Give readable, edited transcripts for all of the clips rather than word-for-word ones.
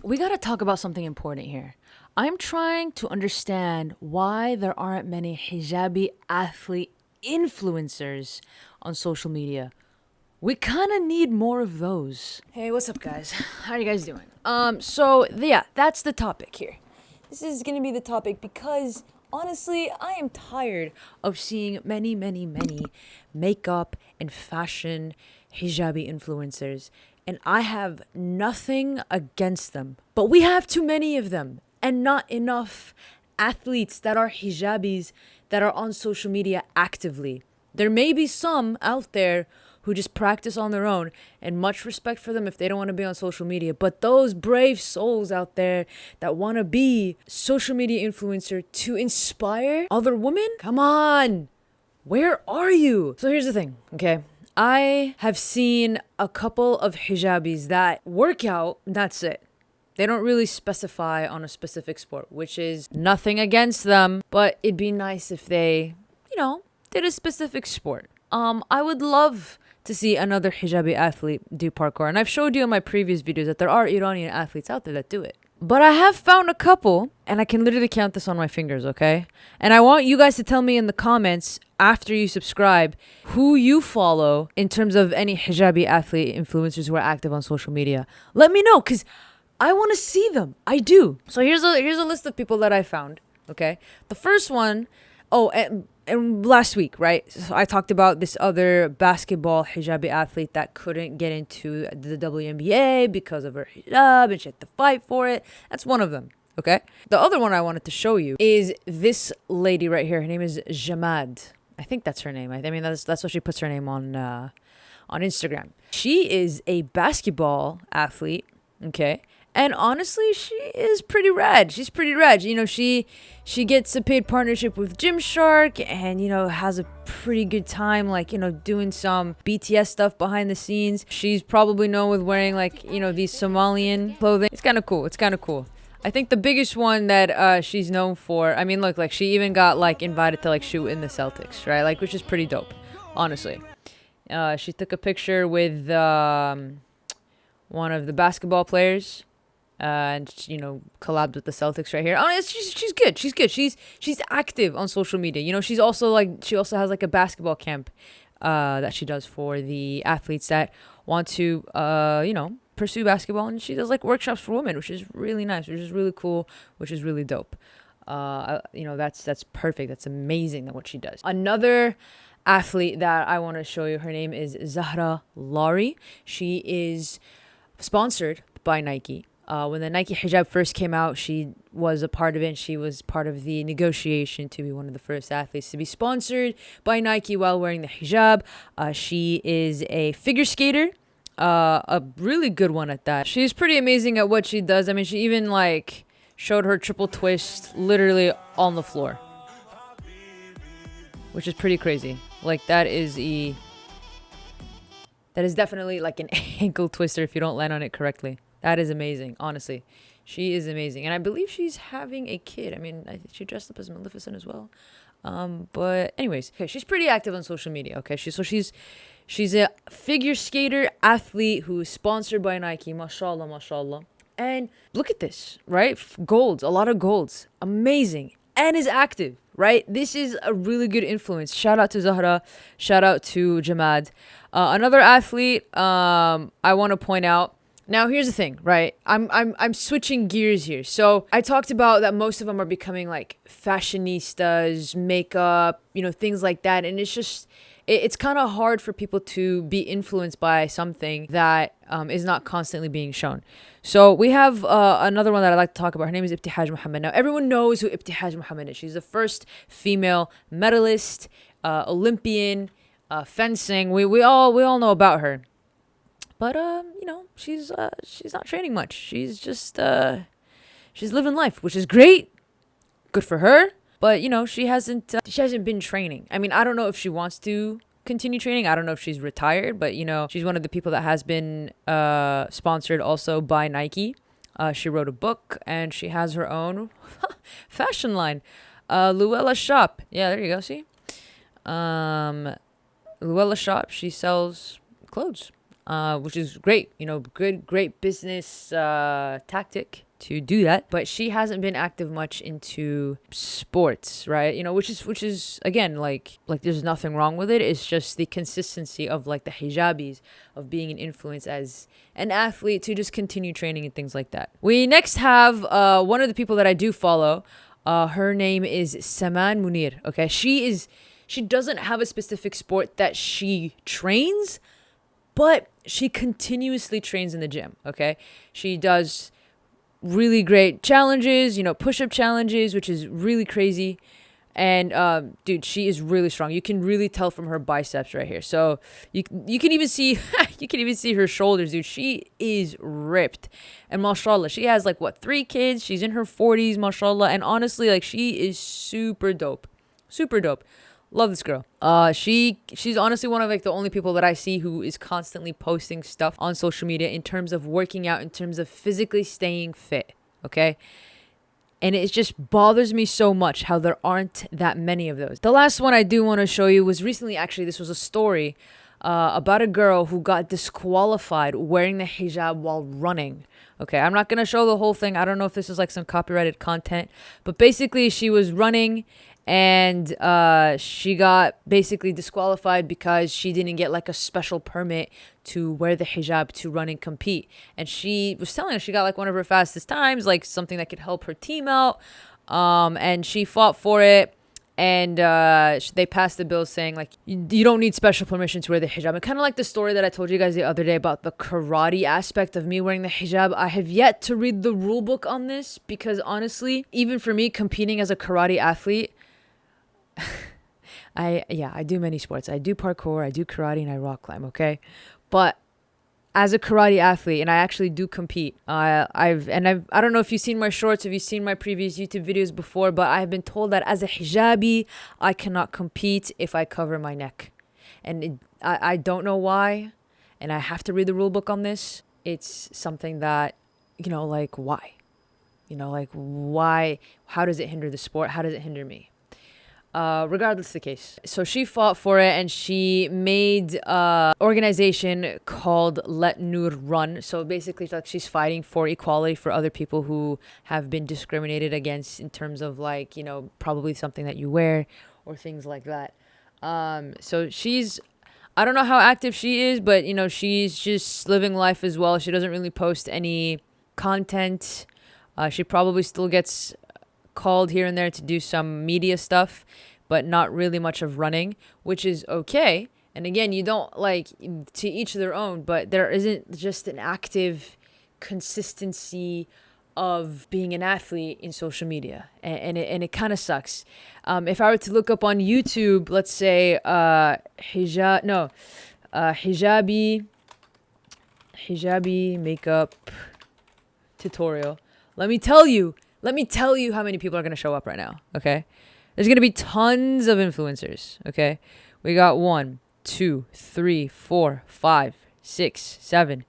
we gotta talk about something important here. I'm trying to understand why there aren't many hijabi athlete influencers on social media. We kind of need more of those. Hey, what's up, guys? How are you guys doing? Yeah, that's the topic here. This is gonna be the topic because honestly, I am tired of seeing many makeup and fashion hijabi influencers, and I have nothing against them, but we have too many of them, and not enough athletes that are hijabis that are on social media actively. There may be some out there who just practice on their own, and much respect for them if they don't want to be on social media. But those brave souls out there that want to be social media influencer to inspire other women, come on, where are you? So here's the thing, okay? I have seen a couple of hijabis that work out, that's it. They don't really specify on a specific sport, which is nothing against them, but it'd be nice if they, did a specific sport. I would love to see another hijabi athlete do parkour. And I've showed you in my previous videos that there are Iranian athletes out there that do it. But I have found a couple, and I can literally count this on my fingers, okay? And I want you guys to tell me in the comments after you subscribe who you follow in terms of any hijabi athlete influencers who are active on social media. Let me know, because I want to see them. I do. So here's a list of people that I found, okay? The first one, and last week, right? So I talked about this other basketball hijabi athlete that couldn't get into the WNBA because of her hijab and she had to fight for it. That's one of them, okay? The other one I wanted to show you is this lady right here. Her name is Jamad. I think that's her name. I mean, that's what she puts her name on Instagram. She is a basketball athlete, okay? And honestly, she is pretty rad. She's pretty rad. She gets a paid partnership with Gymshark and, has a pretty good time, doing some BTS stuff behind the scenes. She's probably known with wearing, these Somalian clothing. It's kind of cool. I think the biggest one that she's known for, she even got, invited to, shoot in the Celtics, right? Which is pretty dope, honestly. She took a picture with one of the basketball players. And collabed with the Celtics right here. Oh, she's good. She's active on social media. She also has a basketball camp that she does for the athletes that want to pursue basketball, and she does workshops for women, which is really nice, which is really cool, which is really dope. That's perfect. That's amazing that what she does. Another athlete that I want to show you, her name is Zahra Lari. She is sponsored by Nike. When the Nike hijab first came out, she was a part of it. And she was part of the negotiation to be one of the first athletes to be sponsored by Nike while wearing the hijab. She is a figure skater, a really good one at that. She's pretty amazing at what she does. I mean, she even showed her triple twist literally on the floor, which is pretty crazy. That is definitely an ankle twister if you don't land on it correctly. That is amazing, honestly. She is amazing. And I believe she's having a kid. I mean, she dressed up as Maleficent as well. But anyways, okay, she's pretty active on social media, okay? She's a figure skater athlete who is sponsored by Nike. Mashallah. And look at this, right? Golds, a lot of golds. Amazing. And is active, right? This is a really good influence. Shout out to Zahra. Shout out to Jamad. Another athlete I want to point out. Now, here's the thing, right? I'm switching gears here. So I talked about that most of them are becoming fashionistas, makeup, things like that. And it's kind of hard for people to be influenced by something that is not constantly being shown. So we have another one that I like to talk about. Her name is Ibtihaj Muhammad. Now, everyone knows who Ibtihaj Muhammad is. She's the first female medalist, Olympian, fencing. We all know about her. But she's not training much. She's just she's living life, which is great. Good for her. But she hasn't been training. I mean, I don't know if she wants to continue training. I don't know if she's retired, but she's one of the people that has been sponsored also by Nike. She wrote a book and she has her own fashion line. Luella Shop. Yeah, there you go. See? Luella Shop. She sells clothes. which is great. Great business tactic to do that. But she hasn't been active much into sports, right? Which is again, like there's nothing wrong with it. It's just the consistency of like the hijabis of being an influence as an athlete to just continue training and things like that. We next have one of the people that I do follow. Her name is Saman Munir. Okay, she doesn't have a specific sport that she trains, but she continuously trains in the gym. Okay, she does really great challenges, push-up challenges, which is really crazy. And dude, she is really strong. You can really tell from her biceps right here. So you can even see you can even see her shoulders, dude. She is ripped. And mashallah, she has like 3 kids. She's in her 40s, mashallah. And honestly, like she is super dope. Super dope. Love this girl. She's honestly one of like the only people that I see who is constantly posting stuff on social media in terms of working out, in terms of physically staying fit. Okay. And it just bothers me so much how there aren't that many of those. The last one I do want to show you was recently, actually, this was a story about a girl who got disqualified wearing the hijab while running. Okay, I'm not going to show the whole thing. I don't know if this is like some copyrighted content. But basically, she was running and she got basically disqualified because she didn't get like a special permit to wear the hijab to run and compete. And she was telling us she got like one of her fastest times, like something that could help her team out. And she fought for it. And they passed the bill saying like you don't need special permission to wear the hijab. And kind of like the story that I told you guys the other day about the karate aspect of me wearing the hijab. I have yet to read the rule book on this because honestly, even for me competing as a karate athlete, I do many sports. I do parkour, I do karate, and I rock climb, okay? But as a karate athlete, and I actually do compete, I don't know if you've seen my shorts, if you've seen my previous YouTube videos before, but I have been told that as a hijabi, I cannot compete if I cover my neck. And I don't know why, and I have to read the rule book on this. It's something that, like, why? Like, why? How does it hinder the sport? How does it hinder me? Regardless of the case. So she fought for it and she made an organization called Let Nur Run. So basically like she's fighting for equality for other people who have been discriminated against in terms of like, probably something that you wear or things like that. So I don't know how active she is, but she's just living life as well. She doesn't really post any content. She probably still gets called here and there to do some media stuff, but not really much of running, which is okay. And again, you don't like to each their own, but there isn't just an active consistency of being an athlete in social media, and it kind of sucks. If I were to look up on YouTube, let's say hijabi makeup tutorial, let me tell you how many people are going to show up right now, okay? There's going to be tons of influencers, okay? We got 1, 2, 3, 4, 5, 6, 7,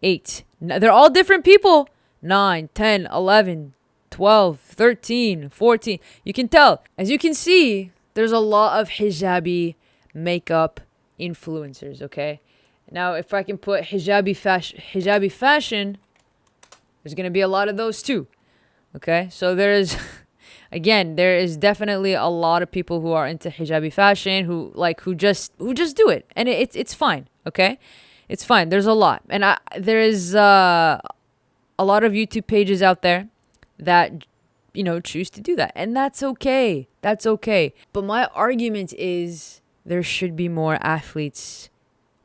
8. They're all different people. 9, 10, 11, 12, 13, 14. You can tell. As you can see, there's a lot of hijabi makeup influencers, okay? Now, if I can put hijabi fashion, there's going to be a lot of those too. Okay, so there is definitely a lot of people who are into hijabi fashion who just do it, and it's fine. Okay, it's fine. There's a lot, and there is a lot of YouTube pages out there that choose to do that, and that's okay. That's okay. But my argument is there should be more athletes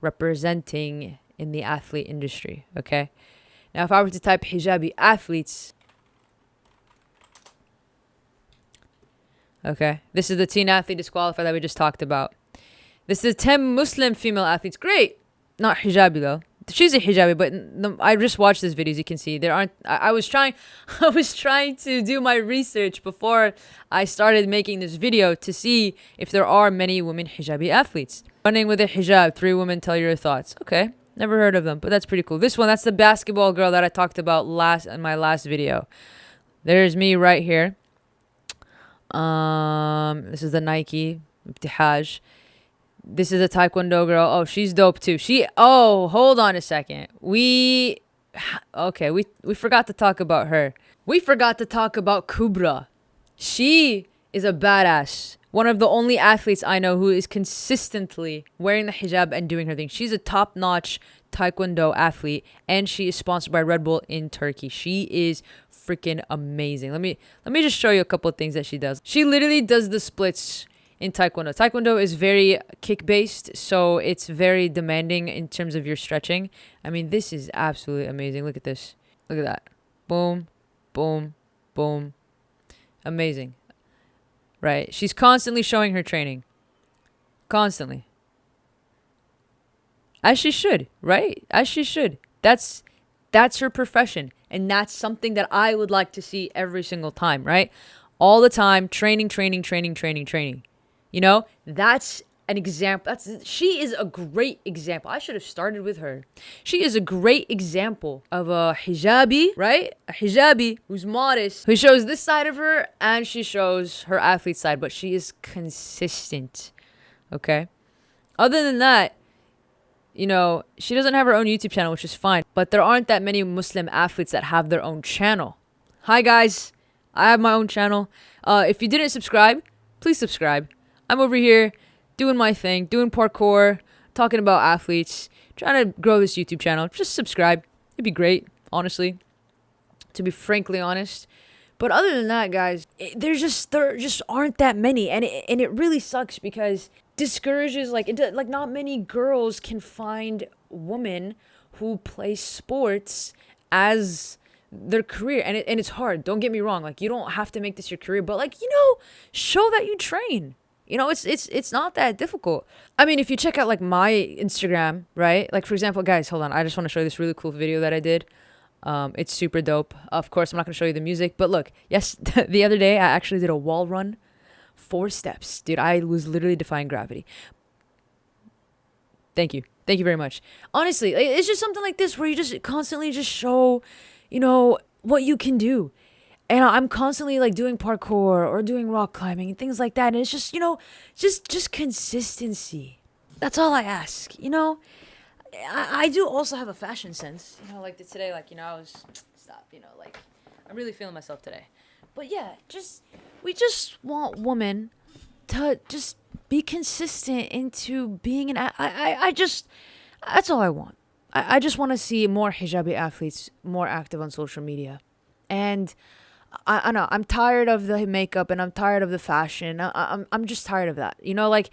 representing in the athlete industry. Okay, now if I were to type hijabi athletes. Okay, this is the teen athlete disqualified that we just talked about. This is 10 Muslim female athletes. Great. Not hijabi though. She's a hijabi, but I just watched this video. As you can see, there aren't. I was trying to do my research before I started making this video to see if there are many women hijabi athletes. Running with a hijab, 3 women tell your thoughts. Okay, never heard of them, but that's pretty cool. This one, that's the basketball girl that I talked about in my last video. There's me right here. This is the Nike Ibtihaj. This is a taekwondo girl. Oh, she's dope too. Hold on a second. Okay, we forgot to talk about her. We forgot to talk about Kubra. She is a badass. One of the only athletes I know who is consistently wearing the hijab and doing her thing. She's a top-notch taekwondo athlete, and she is sponsored by Red Bull in Turkey. She is freaking amazing. Let me just show you a couple of things that she does. She literally does the splits in taekwondo. Taekwondo is very kick-based, so it's very demanding in terms of your stretching. I mean, this is absolutely amazing. Look at this. Look at that. Boom, boom, boom. Amazing. Right. She's constantly showing her training. Constantly. As she should, right? As she should. That's her profession. And that's something that I would like to see every single time, right? All the time, training. You know, that's an example. She is a great example. I should have started with her. She is a great example of a hijabi, right? A hijabi who's modest, who shows this side of her and she shows her athlete side, but she is consistent. Okay? Other than that, you know, she doesn't have her own YouTube channel, which is fine, but there aren't that many Muslim athletes that have their own channel. Hi guys, I have my own channel. If you didn't subscribe, please subscribe. I'm over here doing my thing, doing parkour, talking about athletes, trying to grow this YouTube channel. Just subscribe. It'd be great, honestly, to be frankly honest. But other than that, guys, there just aren't that many, and it really sucks because discourages like not many girls can find women who play sports as their career, and it's hard. Don't get me wrong, like you don't have to make this your career, but like, you know, show that you train. You know, it's not that difficult. I mean, if you check out like my Instagram, right? Like for example, guys, hold on. I just want to show you this really cool video that I did. It's super dope. Of course, I'm not going to show you the music, but look, yes, the other day I actually did a wall run, 4 steps. Dude, I was literally defying gravity. Thank you. Thank you very much. Honestly, it's just something like this where you just constantly just show, you know, what you can do. And I'm constantly like doing parkour or doing rock climbing and things like that. And it's just, you know, just consistency. That's all I ask. You know, I do also have a fashion sense. You know, like today, like, you know, like I'm really feeling myself today. But yeah, we just want women to just be consistent into being that's all I want. I just want to see more hijabi athletes more active on social media. And I know I'm tired of the makeup and I'm tired of the fashion. I'm just tired of that. You know, like,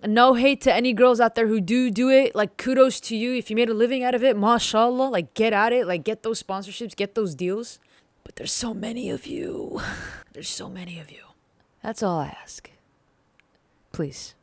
no hate to any girls out there who do it. Like, kudos to you. If you made a living out of it, mashallah, like, get at it. Like, get those sponsorships, get those deals. But there's so many of you. There's so many of you. That's all I ask. Please.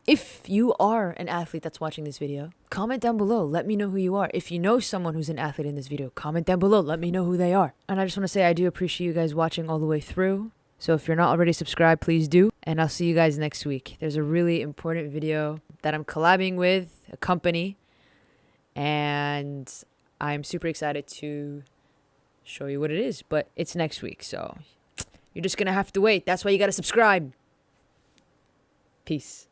If you are an athlete that's watching this video, comment down below. Let me know who you are. If you know someone who's an athlete in this video, comment down below. Let me know who they are. And I just want to say I do appreciate you guys watching all the way through. So if you're not already subscribed, please do. And I'll see you guys next week. There's a really important video that I'm collabing with a company. And I'm super excited to show you what it is. But it's next week, so you're just going to have to wait. That's why you got to subscribe. Peace.